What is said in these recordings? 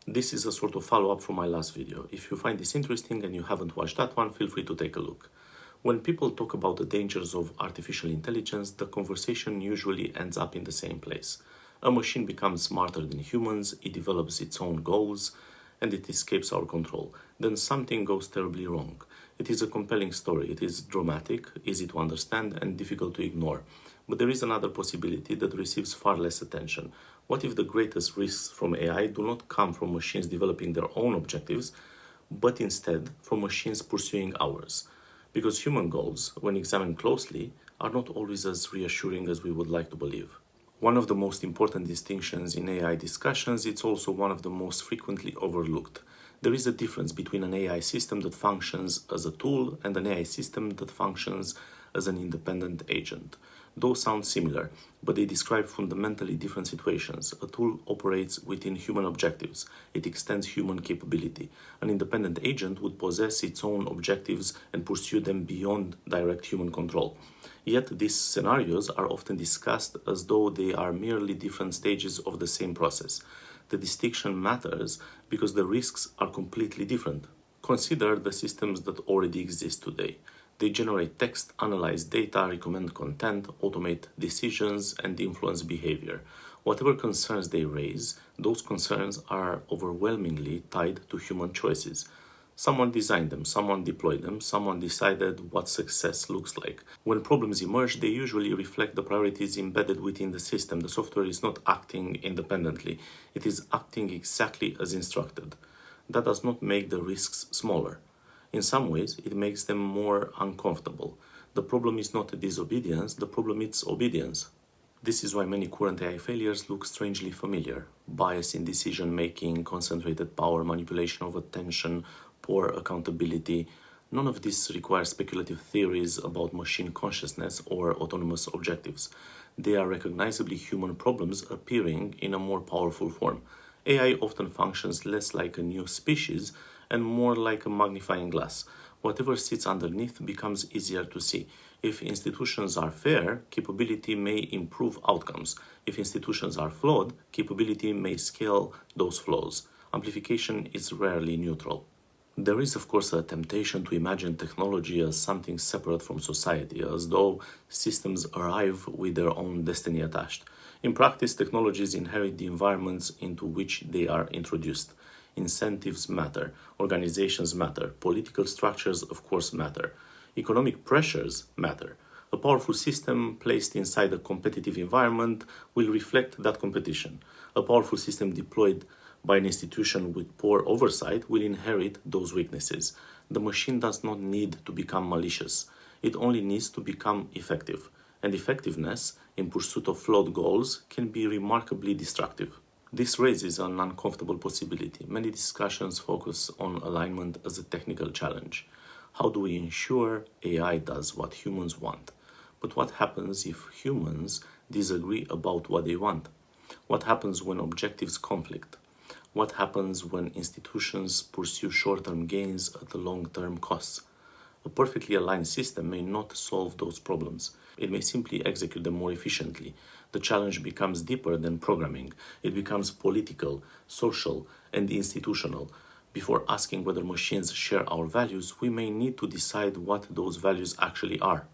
This is a sort of follow-up from my last video. If you find this interesting and you haven't watched that one, feel free to take a look. When people talk about the dangers of artificial intelligence, the conversation usually ends up in the same place. A machine becomes smarter than humans, it develops its own goals, and it escapes our control. Then something goes terribly wrong. It is a compelling story, it is dramatic, easy to understand, and difficult to ignore. But there is another possibility that receives far less attention. What if the greatest risks from AI do not come from machines developing their own objectives, but instead from machines pursuing ours? Because human goals, when examined closely, are not always as reassuring as we would like to believe. One of the most important distinctions in AI discussions, it's also one of the most frequently overlooked. There is a difference between an AI system that functions as a tool and an AI system that functions as an independent agent. Those sound similar, but they describe fundamentally different situations. A tool operates within human objectives. It extends human capability. An independent agent would possess its own objectives and pursue them beyond direct human control. Yet these scenarios are often discussed as though they are merely different stages of the same process. The distinction matters because the risks are completely different. Consider the systems that already exist today. They generate text, analyze data, recommend content, automate decisions, and influence behavior. Whatever concerns they raise, those concerns are overwhelmingly tied to human choices. Someone designed them, someone deployed them, someone decided what success looks like. When problems emerge, they usually reflect the priorities embedded within the system. The software is not acting independently. It is acting exactly as instructed. That does not make the risks smaller. In some ways, it makes them more uncomfortable. The problem is not disobedience, the problem is obedience. This is why many current AI failures look strangely familiar. Bias in decision-making, concentrated power, manipulation of attention, poor accountability. None of this requires speculative theories about machine consciousness or autonomous objectives. They are recognizably human problems appearing in a more powerful form. AI often functions less like a new species and more like a magnifying glass. Whatever sits underneath becomes easier to see. If institutions are fair, capability may improve outcomes. If institutions are flawed, capability may scale those flaws. Amplification is rarely neutral. There is, of course, a temptation to imagine technology as something separate from society, as though systems arrive with their own destiny attached. In practice, technologies inherit the environments into which they are introduced. Incentives matter, organizations matter, political structures, of course, matter. Economic pressures matter. A powerful system placed inside a competitive environment will reflect that competition. A powerful system deployed by an institution with poor oversight will inherit those weaknesses. The machine does not need to become malicious. It only needs to become effective. And effectiveness in pursuit of flawed goals can be remarkably destructive. This raises an uncomfortable possibility. Many discussions focus on alignment as a technical challenge. How do we ensure AI does what humans want? But what happens if humans disagree about what they want? What happens when objectives conflict? What happens when institutions pursue short-term gains at the long-term costs? A perfectly aligned system may not solve those problems. It may simply execute them more efficiently. The challenge becomes deeper than programming. It becomes political, social, and institutional. Before asking whether machines share our values, we may need to decide what those values actually are.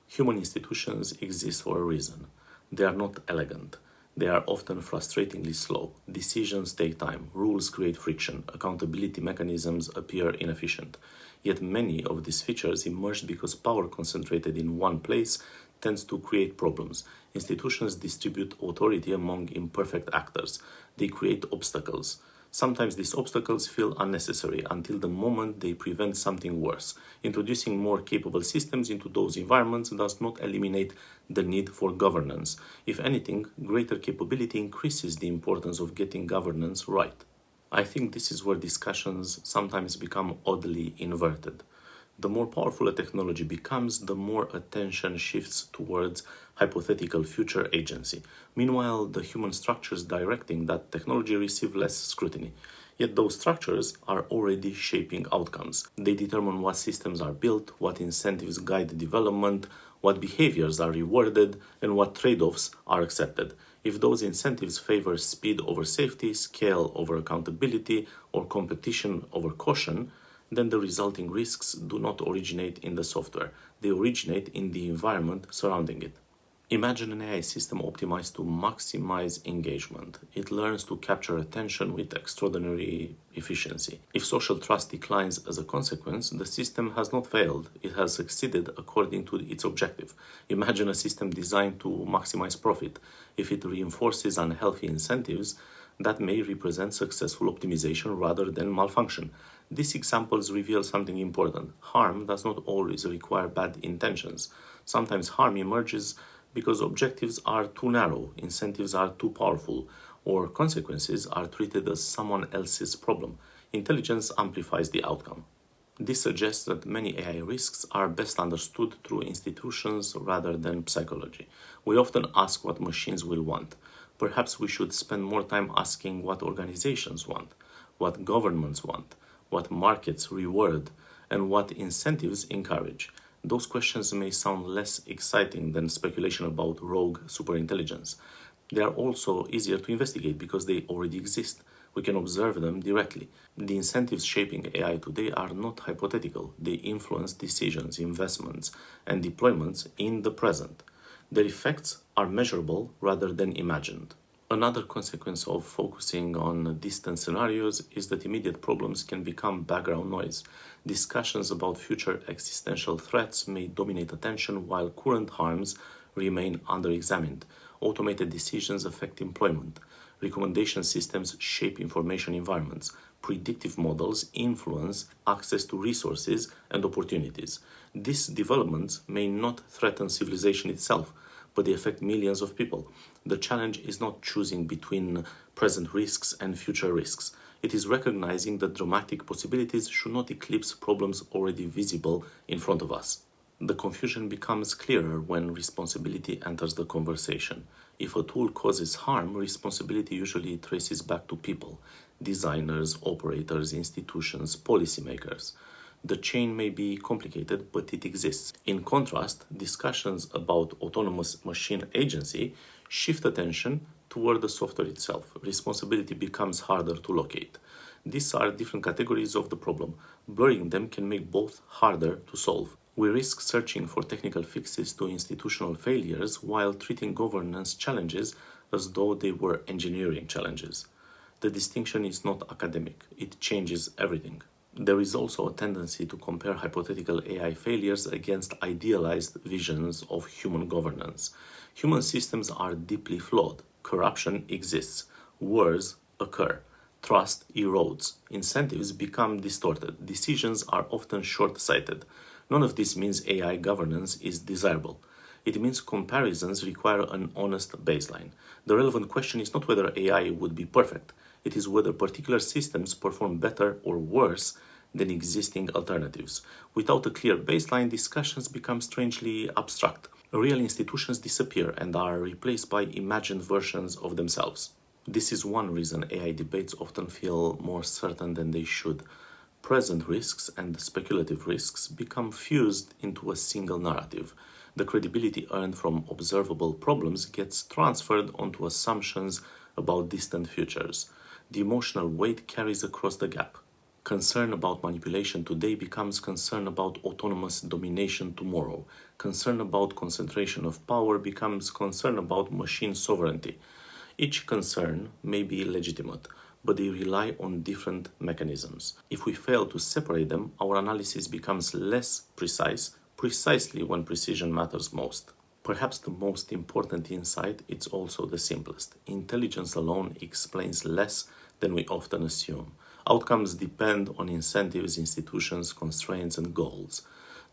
Human institutions exist for a reason. They are not elegant. They are often frustratingly slow. Decisions take time. Rules create friction. Accountability mechanisms appear inefficient. Yet many of these features emerge because power concentrated in one place tends to create problems. Institutions distribute authority among imperfect actors. They create obstacles. Sometimes these obstacles feel unnecessary until the moment they prevent something worse. Introducing more capable systems into those environments does not eliminate the need for governance. If anything, greater capability increases the importance of getting governance right. I think this is where discussions sometimes become oddly inverted. The more powerful a technology becomes, the more attention shifts towards hypothetical future agency. Meanwhile, the human structures directing that technology receive less scrutiny. Yet those structures are already shaping outcomes. They determine what systems are built, what incentives guide development, what behaviors are rewarded, and what trade-offs are accepted. If those incentives favor speed over safety, scale over accountability, or competition over caution, then the resulting risks do not originate in the software. They originate in the environment surrounding it. Imagine an AI system optimized to maximize engagement. It learns to capture attention with extraordinary efficiency. If social trust declines as a consequence, the system has not failed. It has succeeded according to its objective. Imagine a system designed to maximize profit. If it reinforces unhealthy incentives, that may represent successful optimization rather than malfunction. These examples reveal something important. Harm does not always require bad intentions. Sometimes harm emerges because objectives are too narrow, incentives are too powerful, or consequences are treated as someone else's problem. Intelligence amplifies the outcome. This suggests that many AI risks are best understood through institutions rather than psychology. We often ask what machines will want. Perhaps we should spend more time asking what organizations want, what governments want, what markets reward, and what incentives encourage. Those questions may sound less exciting than speculation about rogue superintelligence. They are also easier to investigate because they already exist. We can observe them directly. The incentives shaping AI today are not hypothetical. They influence decisions, investments, and deployments in the present. Their effects are measurable rather than imagined. Another consequence of focusing on distant scenarios is that immediate problems can become background noise. Discussions about future existential threats may dominate attention while current harms remain under-examined. Automated decisions affect employment. Recommendation systems shape information environments. Predictive models influence access to resources and opportunities. These developments may not threaten civilization itself, but they affect millions of people. The challenge is not choosing between present risks and future risks. It is recognizing that dramatic possibilities should not eclipse problems already visible in front of us. The confusion becomes clearer when responsibility enters the conversation. If a tool causes harm, responsibility usually traces back to people, designers, operators, institutions, policymakers. The chain may be complicated, but it exists. In contrast, discussions about autonomous machine agency shift attention toward the software itself. Responsibility becomes harder to locate. These are different categories of the problem. Blurring them can make both harder to solve. We risk searching for technical fixes to institutional failures while treating governance challenges as though they were engineering challenges. The distinction is not academic. It changes everything. There is also a tendency to compare hypothetical AI failures against idealized visions of human governance. Human systems are deeply flawed. Corruption exists. Wars occur. Trust erodes. Incentives become distorted. Decisions are often short-sighted. None of this means AI governance is desirable. It means comparisons require an honest baseline. The relevant question is not whether AI would be perfect. It is whether particular systems perform better or worse than existing alternatives. Without a clear baseline, discussions become strangely abstract. Real institutions disappear and are replaced by imagined versions of themselves. This is one reason AI debates often feel more certain than they should. Present risks and speculative risks become fused into a single narrative. The credibility earned from observable problems gets transferred onto assumptions about distant futures. The emotional weight carries across the gap. Concern about manipulation today becomes concern about autonomous domination tomorrow. Concern about concentration of power becomes concern about machine sovereignty. Each concern may be legitimate, but they rely on different mechanisms. If we fail to separate them, our analysis becomes less precise, precisely when precision matters most. Perhaps the most important insight is also the simplest. Intelligence alone explains less than we often assume. Outcomes depend on incentives, institutions, constraints, and goals.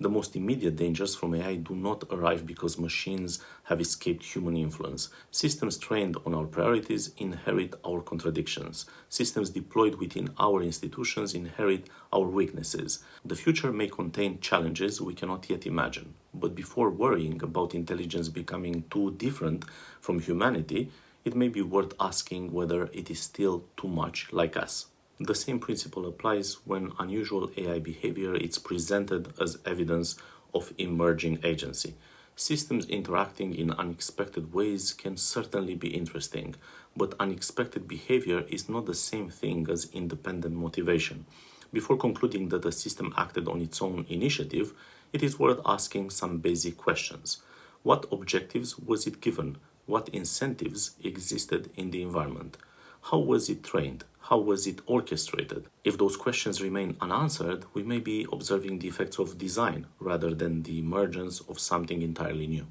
The most immediate dangers from AI do not arrive because machines have escaped human influence. Systems trained on our priorities inherit our contradictions. Systems deployed within our institutions inherit our weaknesses. The future may contain challenges we cannot yet imagine. But before worrying about intelligence becoming too different from humanity, it may be worth asking whether it is still too much like us. The same principle applies when unusual AI behavior is presented as evidence of emerging agency. Systems interacting in unexpected ways can certainly be interesting, but unexpected behavior is not the same thing as independent motivation. Before concluding that the system acted on its own initiative, it is worth asking some basic questions. What objectives was it given? What incentives existed in the environment? How was it trained? How was it orchestrated? If those questions remain unanswered, we may be observing the effects of design rather than the emergence of something entirely new.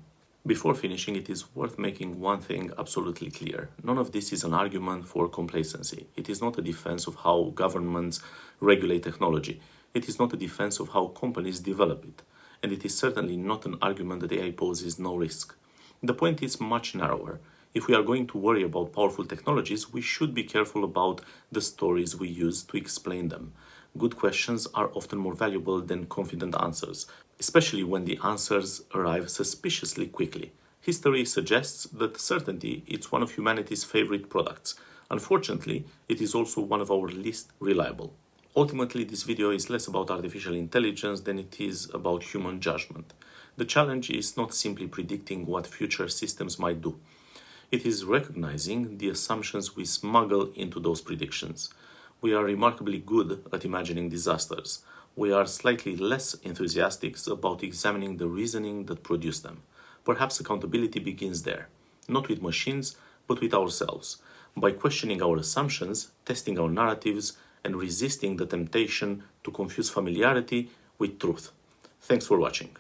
Before finishing, it is worth making one thing absolutely clear. None of this is an argument for complacency. It is not a defense of how governments regulate technology. It is not a defense of how companies develop it. And it is certainly not an argument that AI poses no risk. The point is much narrower. If we are going to worry about powerful technologies, we should be careful about the stories we use to explain them. Good questions are often more valuable than confident answers, especially when the answers arrive suspiciously quickly. History suggests that certainty is one of humanity's favorite products. Unfortunately, it is also one of our least reliable. Ultimately, this video is less about artificial intelligence than it is about human judgment. The challenge is not simply predicting what future systems might do. It is recognizing the assumptions we smuggle into those predictions. We are remarkably good at imagining disasters. We are slightly less enthusiastic about examining the reasoning that produced them. Perhaps accountability begins there, not with machines, but with ourselves, by questioning our assumptions, testing our narratives, and resisting the temptation to confuse familiarity with truth. Thanks for watching.